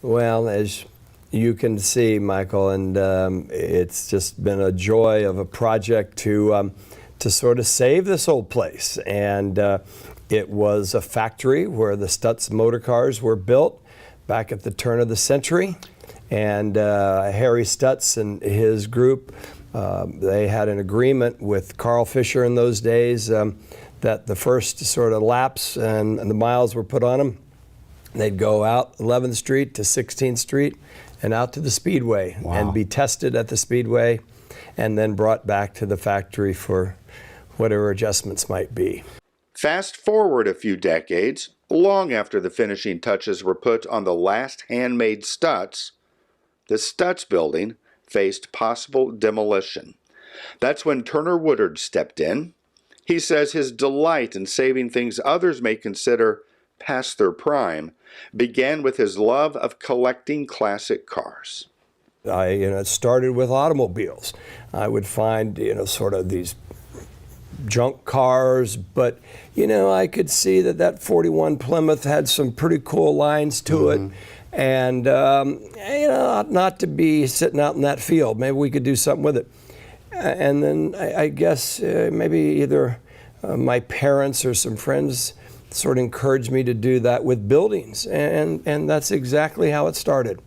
Well, as you can see, Michael, and it's just been a joy of a project to sort of save this old place. And it was a factory where the Stutz motor cars were built back at the turn of the century. And Harry Stutz and his group, they had an agreement with Carl Fisher in those days that the first sort of laps and the miles were put on them. They'd go out 11th Street to 16th Street and out to the Speedway. Wow. And be tested at the Speedway and then brought back to the factory for whatever adjustments might be. Fast forward a few decades, long after the finishing touches were put on the last handmade Stutz, the Stutz building faced possible demolition. That's when Turner Woodard stepped in. He says his delight in saving things others may consider past their prime began with his love of collecting classic cars. It started with automobiles. I would find, sort of these junk cars, but, I could see that 41 Plymouth had some pretty cool lines to it. And, not to be sitting out in that field. Maybe we could do something with it. And then I guess maybe either my parents or some friends sort of encouraged me to do that with buildings. And that's exactly how it started.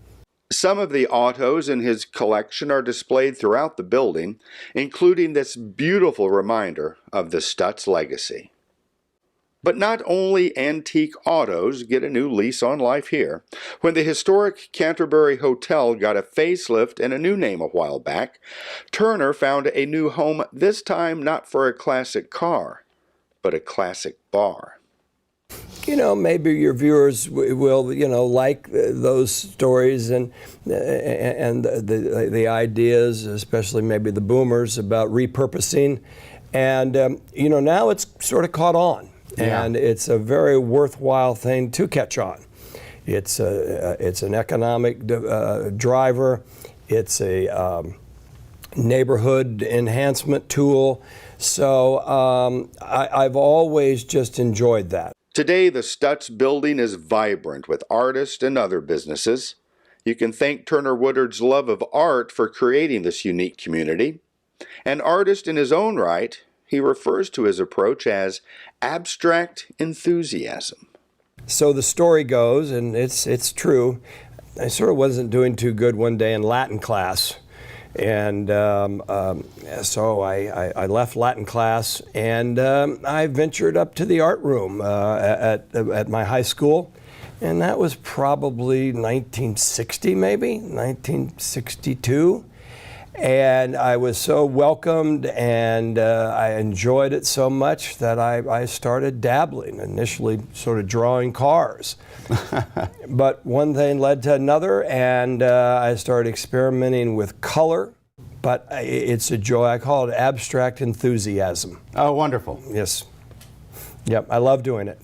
Some of the autos in his collection are displayed throughout the building, including this beautiful reminder of the Stutz legacy. But not only antique autos get a new lease on life here. When the historic Canterbury Hotel got a facelift and a new name a while back, Turner found a new home, this time not for a classic car, but a classic bar. Maybe your viewers will, like those stories and the ideas, especially maybe the boomers, about repurposing. And, now it's sort of caught on. Yeah. And it's a very worthwhile thing to catch on. It's an economic driver. It's a neighborhood enhancement tool. So I've always just enjoyed that. Today, the Stutz building is vibrant with artists and other businesses. You can thank Turner Woodard's love of art for creating this unique community. An artist in his own right, he refers to his approach as abstract enthusiasm. So the story goes, and it's true, I sort of wasn't doing too good one day in Latin class. And so I left Latin class, and I ventured up to the art room at my high school. And that was probably 1960, maybe, 1962. And I was so welcomed, and I enjoyed it so much that I started dabbling, initially sort of drawing cars. But one thing led to another, and I started experimenting with color. But it's a joy. I call it abstract enthusiasm. Oh, wonderful. Yes. Yep, I love doing it.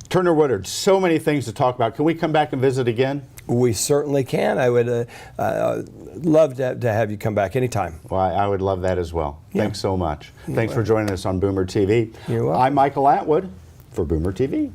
Turner Woodard, so many things to talk about. Can we come back and visit again? We certainly can. I would love to have you come back anytime. Well, I would love that as well. Yeah. Thanks so much. Thanks for joining us on Boomer TV. You're welcome. I'm Michael Atwood for Boomer TV.